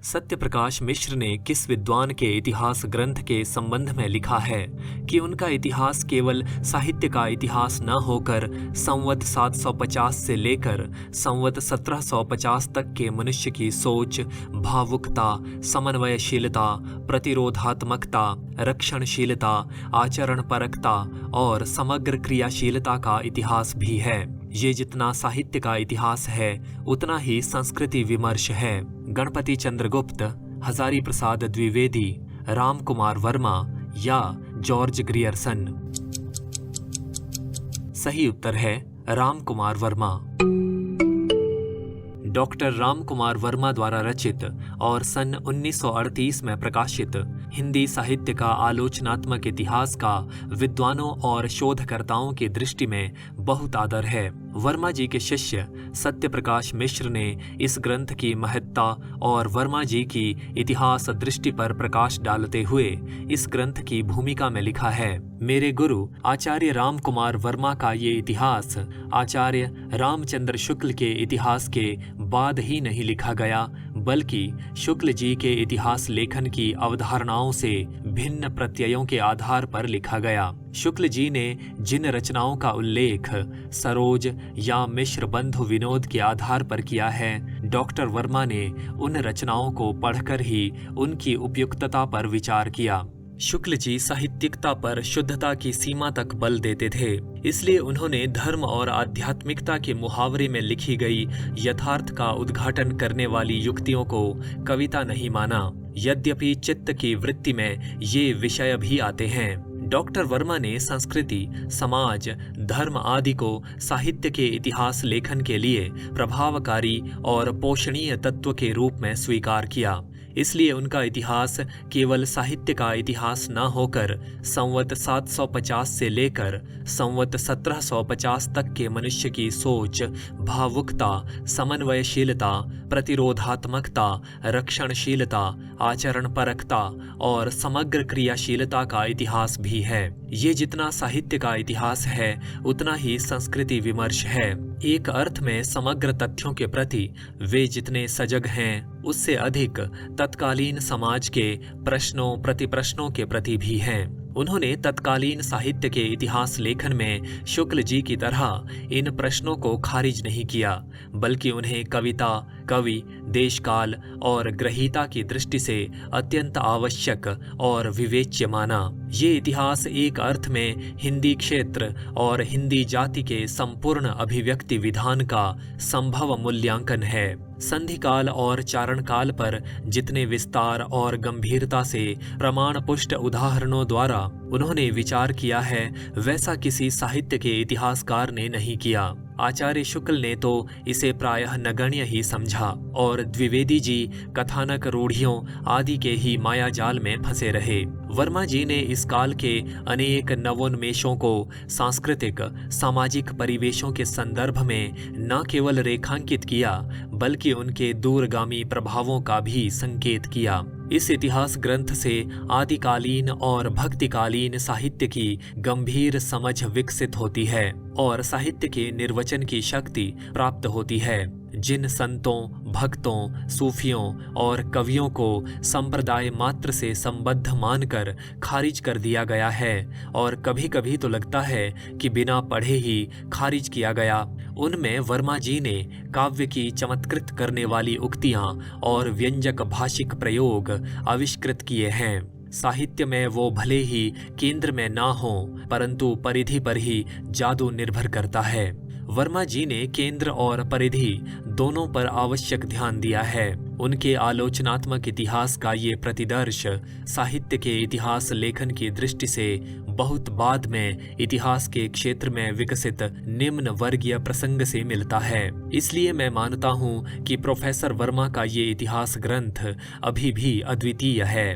सत्यप्रकाश मिश्र ने किस विद्वान के इतिहास ग्रंथ के संबंध में लिखा है कि उनका इतिहास केवल साहित्य का इतिहास न होकर संवत 750 से लेकर संवत 1750 तक के मनुष्य की सोच, भावुकता, समन्वयशीलता, प्रतिरोधात्मकता, रक्षणशीलता, आचरणपरकता और समग्र क्रियाशीलता का इतिहास भी है। ये जितना साहित्य का इतिहास है उतना ही संस्कृति विमर्श है। गणपति चंद्रगुप्त, हजारी प्रसाद द्विवेदी, राम कुमार वर्मा या जॉर्ज ग्रियर्सन? सही उत्तर है राम कुमार वर्मा। डॉक्टर राम कुमार वर्मा द्वारा रचित और सन 1938 में प्रकाशित हिंदी साहित्य का आलोचनात्मक इतिहास का विद्वानों और शोधकर्ताओं की दृष्टि में बहुत आदर है। वर्मा जी के शिष्य सत्यप्रकाश मिश्र ने इस ग्रंथ की महत्ता और वर्मा जी की इतिहास दृष्टि पर प्रकाश डालते हुए इस ग्रंथ की भूमिका में लिखा है, मेरे गुरु आचार्य राम कुमार वर्मा का ये इतिहास आचार्य रामचंद्र शुक्ल के इतिहास के बाद ही नहीं लिखा गया, बल्कि शुक्ल जी के इतिहास लेखन की अवधारणाओं से भिन्न प्रत्ययों के आधार पर लिखा गया। शुक्ल जी ने जिन रचनाओं का उल्लेख सरोज या मिश्र बंधु विनोद के आधार पर किया है, डॉक्टर वर्मा ने उन रचनाओं को पढ़कर ही उनकी उपयुक्तता पर विचार किया। शुक्ल जी साहित्यिकता पर शुद्धता की सीमा तक बल देते थे, इसलिए उन्होंने धर्म और आध्यात्मिकता के मुहावरे में लिखी गई यथार्थ का उद्घाटन करने वाली युक्तियों को कविता नहीं माना, यद्यपि चित्त की वृत्ति में ये विषय भी आते हैं। डॉक्टर वर्मा ने संस्कृति, समाज, धर्म आदि को साहित्य के इतिहास लेखन के लिए प्रभावकारी और पोषणीय तत्व के रूप में स्वीकार किया। इसलिए उनका इतिहास केवल साहित्य का इतिहास न होकर संवत 750 से लेकर संवत 1750 तक के मनुष्य की सोच, भावुकता, समन्वयशीलता, प्रतिरोधात्मकता, रक्षणशीलता, आचरणपरकता और समग्र क्रियाशीलता का इतिहास भी है। ये जितना साहित्य का इतिहास है उतना ही संस्कृति विमर्श है। एक अर्थ में समग्र तथ्यों के प्रति वे जितने सजग हैं, उससे अधिक तत्कालीन समाज के प्रश्नों प्रतिप्रश्नों के प्रति भी हैं। उन्होंने तत्कालीन साहित्य के इतिहास लेखन में शुक्ल जी की तरह इन प्रश्नों को खारिज नहीं किया, बल्कि उन्हें कविता, कवि, देशकाल और ग्रहीता की दृष्टि से अत्यंत आवश्यक और विवेच्य माना। ये इतिहास एक अर्थ में हिंदी क्षेत्र और हिंदी जाति के संपूर्ण अभिव्यक्ति विधान का संभव मूल्यांकन है। संधिकाल और चारणकाल पर जितने विस्तार और गंभीरता से प्रमाण पुष्ट उदाहरणों द्वारा उन्होंने विचार किया है, वैसा किसी साहित्य के इतिहासकार ने नहीं किया। आचार्य शुक्ल ने तो इसे प्रायः नगण्य ही समझा और द्विवेदी जी कथानक रूढ़ियों आदि के ही मायाजाल में फंसे रहे। वर्मा जी ने इस काल के अनेक नवोन्मेषों को सांस्कृतिक, सामाजिक परिवेशों के संदर्भ में न केवल रेखांकित किया, बल्कि उनके दूरगामी प्रभावों का भी संकेत किया। इस इतिहास ग्रंथ से आदिकालीन और भक्तिकालीन साहित्य की गंभीर समझ विकसित होती है और साहित्य के निर्वचन की शक्ति प्राप्त होती है। जिन संतों, भक्तों, सूफियों और कवियों को संप्रदाय मात्र से संबद्ध मानकर खारिज कर दिया गया है और कभी कभी तो लगता है कि बिना पढ़े ही खारिज किया गया, उनमें वर्मा जी ने काव्य की चमत्कृत करने वाली उक्तियां और व्यंजक भाषिक प्रयोग आविष्कृत किए हैं। साहित्य में वो भले ही केंद्र में ना हो, परंतु परिधि पर ही जादू निर्भर करता है। वर्मा जी ने केंद्र और परिधि दोनों पर आवश्यक ध्यान दिया है। उनके आलोचनात्मक इतिहास का ये प्रतिदर्श साहित्य के इतिहास लेखन की दृष्टि से बहुत बाद में इतिहास के क्षेत्र में विकसित निम्न वर्गीय प्रसंग से मिलता है। इसलिए मैं मानता हूँ कि प्रोफेसर वर्मा का ये इतिहास ग्रंथ अभी भी अद्वितीय है।